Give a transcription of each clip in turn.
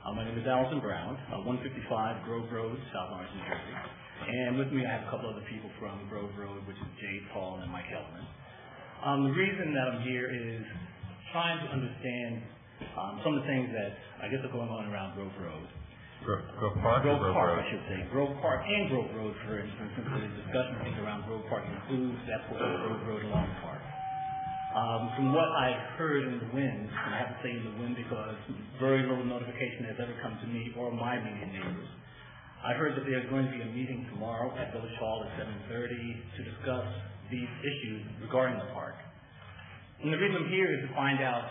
My name is Allison Brown, 155 Grove Road, South Orange, New Jersey. And with me I have a couple other people from Grove Road, which is Jade Paul and Mike Hellman. The reason that I'm here is trying to understand some of the things that I guess are going on around Grove Road. Grove Park? Grove Park, I should say. Grove Park and Grove Road, for instance, since the discussion things around Grove Park includes that portion of Grove Road along the park. From what I've heard in the wind, and I have to say in the wind because very little notification has ever come to me or my immediate neighbors, I heard that there's going to be a meeting tomorrow at Village Hall at 7:30 to discuss these issues regarding the park. And the reason I'm here is to find out,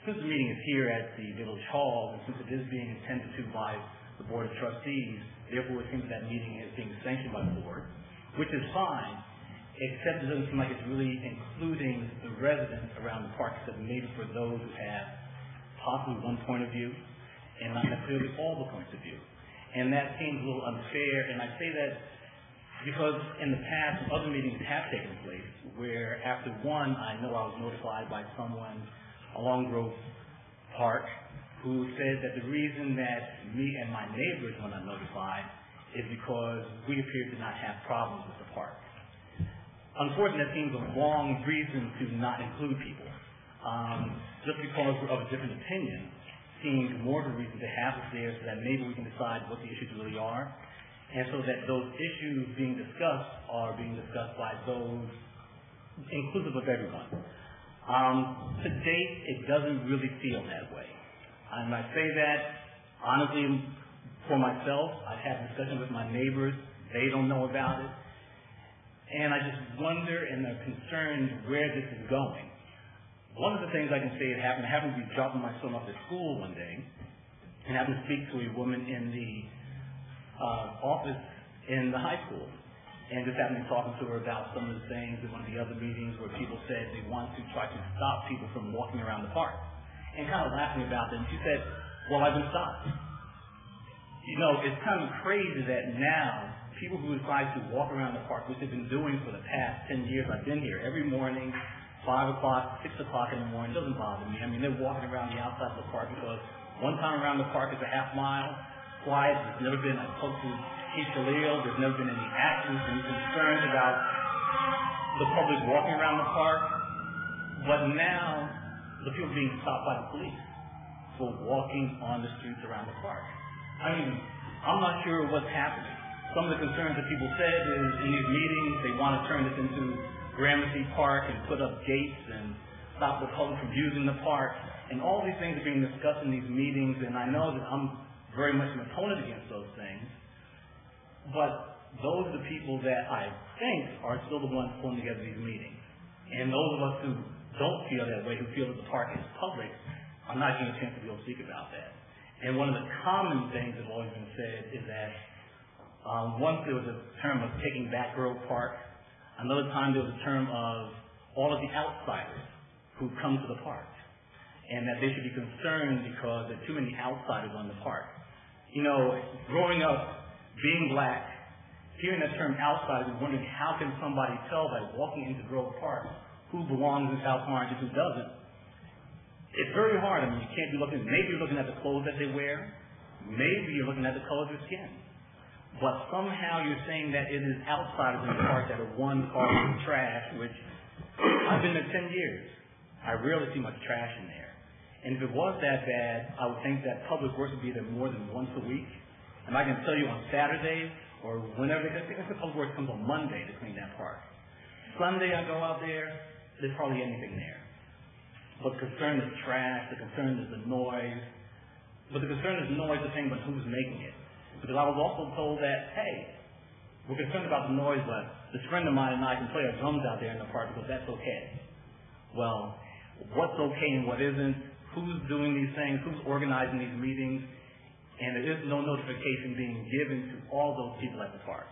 since the meeting is here at the Village Hall, and since it is being attended to by the Board of Trustees, therefore it seems that meeting is being sanctioned by the Board, which is fine, except it doesn't seem like it's really including the residents around the park, except maybe for those who have possibly one point of view and not necessarily all the points of view. And that seems a little unfair, and I say that because in the past other meetings have taken place where after one I know I was notified by someone along Grove Park who said that the reason that me and my neighbors were not notified is because we appeared to not have problems with the park. Unfortunately, that seems a long reason to not include people. Just because we're of a different opinion seems more of a reason to have us there so that maybe we can decide what the issues really are, and so that those issues being discussed are being discussed by those inclusive of everyone. To date, it doesn't really feel that way. And I say that honestly for myself. I've had discussions with my neighbors. They don't know about it. And I just wonder and are concerned where this is going. One of the things I can say that happened, I happened to be dropping my son off at school one day and happened to speak to a woman in the office in the high school. And just happened to be talking to her about some of the things in one of the other meetings where people said they want to try to stop people from walking around the park. And kind of laughing about it, and she said, well, I've been stopped. You know, it's kind of crazy that now people who decide to walk around the park, which they've been doing for the past 10 years I've been here, every morning, 5 o'clock, 6 o'clock in the morning, doesn't bother me. I mean, they're walking around the outside of the park because one time around the park is a half mile, quiet, there's never been, I spoke to Chief Khalil, there's never been any actions, any concerns about the public walking around the park, but now the people being stopped by the police for walking on the streets around the park. I mean, I'm not sure what's happening. Some of the concerns that people said is in these meetings they want to turn this into Gramercy Park and put up gates and stop the public from using the park. And all these things are being discussed in these meetings, and I know that I'm very much an opponent against those things. But those are the people that I think are still the ones pulling together these meetings. And those of us who don't feel that way, who feel that the park is public, are not getting a chance to be able to speak about that. And one of the common things that have always been said is that once there was a term of taking back Grove Park, another time there was a term of all of the outsiders who come to the park, and that they should be concerned because there are too many outsiders on the park. You know, growing up, being black, hearing that term outsiders and wondering how can somebody tell by walking into Grove Park who belongs in South Orange and who doesn't. It's very hard. I mean, you can't be looking, maybe you're looking at the clothes that they wear, maybe you're looking at the color of their skin. But somehow you're saying that it is outsiders in the park that are one called trash, which I've been there 10 years. I rarely see much trash in there. And if it was that bad, I would think that Public Works would be there more than once a week. And I can tell you on Saturdays or whenever, I think the Public Works comes on Monday to clean that park. Sunday I go out there, there's hardly anything there. But the concern is trash, the concern is the noise. But the concern is noise depending on who's making it. Because I was also told that, hey, we're concerned about the noise, but this friend of mine and I can play our drums out there in the park because that's okay. Well, what's okay and what isn't, who's doing these things, who's organizing these meetings, and there is no notification being given to all those people at the park.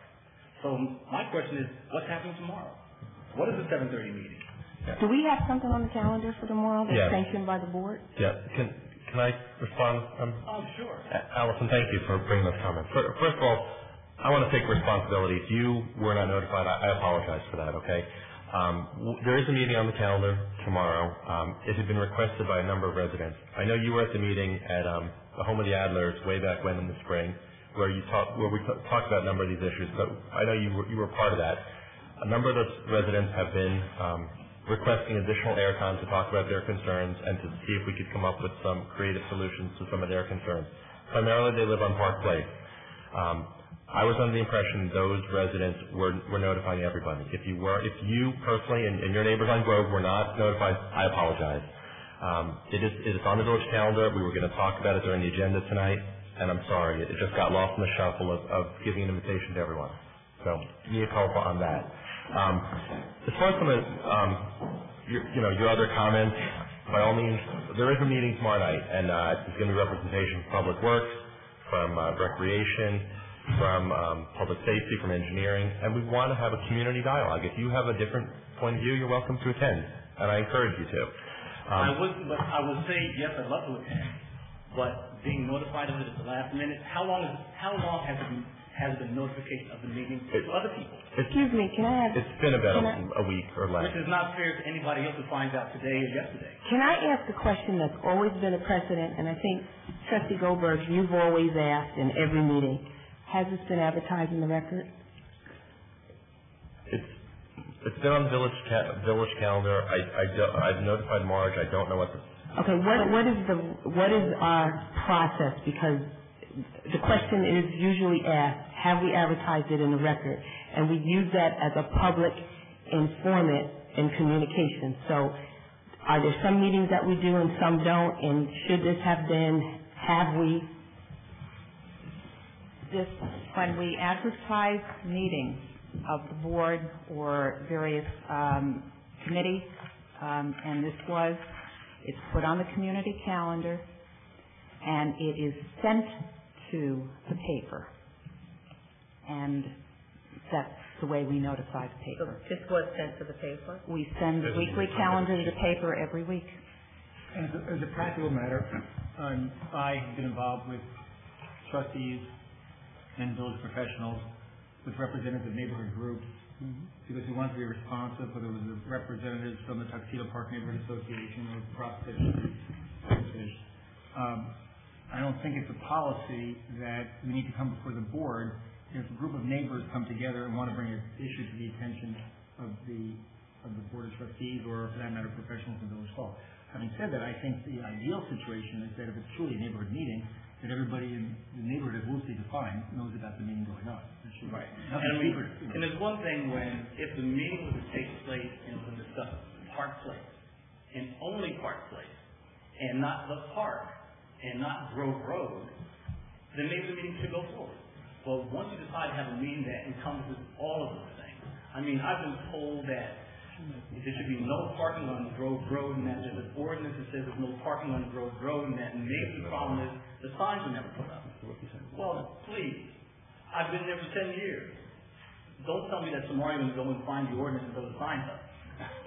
So my question is, what's happening tomorrow? What is the 7:30 meeting? Do we have something on the calendar for tomorrow that's sanctioned by the board? Yeah. Can I respond? Sure. Allison, thank you for bringing those comments. First of all, I want to take responsibility. If you were not notified, I apologize for that, okay? There is a meeting on the calendar tomorrow. It had been requested by a number of residents. I know you were at the meeting at the Home of the Adlers way back when in the spring, where we talked about a number of these issues. But I know you were part of that. A number of those residents have been requesting additional airtime to talk about their concerns and to see if we could come up with some creative solutions to some of their concerns. Primarily, they live on Park Place. I was under the impression those residents were notifying everybody. If you personally and your neighbors on Grove were not notified, I apologize. It is on the village calendar. We were going to talk about it during the agenda tonight, and I'm sorry. It just got lost in the shuffle of giving an invitation to everyone. So, mea culpa on that. As far as some of your other comments, by all means, there is a meeting tomorrow night, and it's going to be representation from Public Works, from Recreation, from Public Safety, from Engineering, and we want to have a community dialogue. If you have a different point of view, you're welcome to attend, and I encourage you to. I would say yes, I'd love to attend, but being notified of it at the last minute, how long has the notification of the meeting to other people? Excuse me, can I ask? It's been about a week or less. Which is not fair to anybody else who finds out today or yesterday. Can I ask a question that's always been a precedent, and I think, Trustee Goldberg, you've always asked in every meeting, has this been advertised in the record? It's been on the village calendar. I've notified Marge. I don't know what the... Okay, what is our process? Because the question is usually asked, have we advertised it in the record? And we use that as a public informant in communication. So are there some meetings that we do and some don't? And should this have we? When we advertise meetings of the board or various committees, and it's put on the community calendar, and it is sent to the paper, and that's the way we notify the paper. So this was sent to the paper? We send the weekly calendar to the paper every week. As a practical matter, I have been involved with trustees and village professionals, with representatives of neighborhood groups, because we want to be responsive, whether it was the representatives from the Tuxedo Park Neighborhood Association or Prospect. I don't think it's a policy that we need to come before the board if a group of neighbors come together and want to bring an issue to the attention of the board of trustees or, for that matter, professionals in Village Hall. Having said that, I think the ideal situation is that if it's truly a neighborhood meeting, that everybody in the neighborhood, as loosely defined, knows about the meeting going on. Right. And there's one thing when, if the meeting was to take place and was discussed Park Place, and only Park Place, and not the park, and not Grove Road, then maybe the meeting should go forward. But once you decide to have a meeting that encompasses all of those things, I mean, I've been told that there should be no parking on Grove Road, and that there's an ordinance that says there's no parking on Grove Road, and that maybe the problem is the signs were never put up. Well, please, I've been there for 10 years. Don't tell me that tomorrow you're going to go and find the ordinance and put the signs up.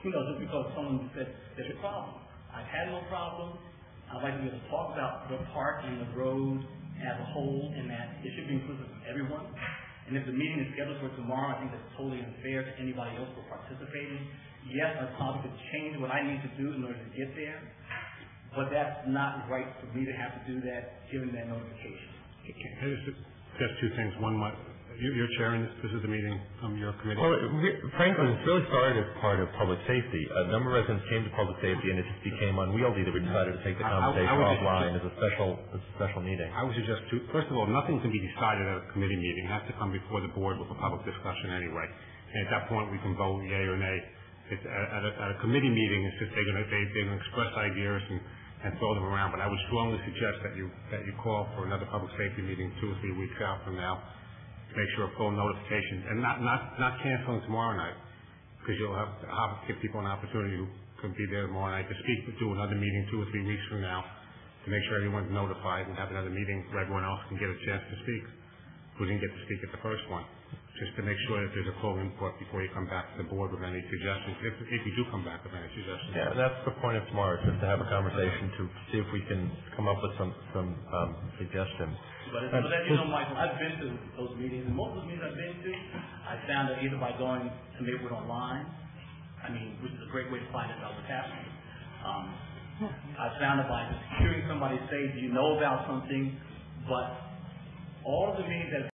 Just because someone said there's a problem. I've had no problem. I'd like to be able to talk about the park and the road as a whole, and that it should be inclusive of everyone. And if the meeting is scheduled for tomorrow, I think that's totally unfair to anybody else for participating. Yes, I probably could change what I need to do in order to get there, but that's not right for me to have to do that given that notification. Can I just two things? One, you're chairing this is the meeting from your committee. Well, frankly, it really started as part of public safety. A number of residents came to public safety, and it just became unwieldy that we decided to take the conversation offline as a special meeting. I would suggest first of all, nothing can be decided at a committee meeting. It has to come before the board with a public discussion anyway. And at that point, we can vote yay or nay. At a committee meeting, it's just they're going to express ideas and throw them around. But I would strongly suggest that you call for another public safety meeting 2 or 3 weeks out from now. Make sure full notification and not canceling tomorrow night, because you'll have to give people an opportunity who could be there tomorrow night to speak, but do another meeting 2 or 3 weeks from now to make sure everyone's notified and have another meeting where everyone else can get a chance to speak who didn't get to speak at the first one, just to make sure that there's a full input before you come back to the board with any suggestions, if you do come back with any suggestions. Yeah, that's the point of tomorrow, just to have a conversation to see if we can come up with some suggestions. But as you know, Michael, I've been to those meetings, and most of those meetings I've been to, I found that either by going to Maplewood Online which is a great way to find out what's happening. I found it by just hearing somebody say, do you know about something? But all of the meetings that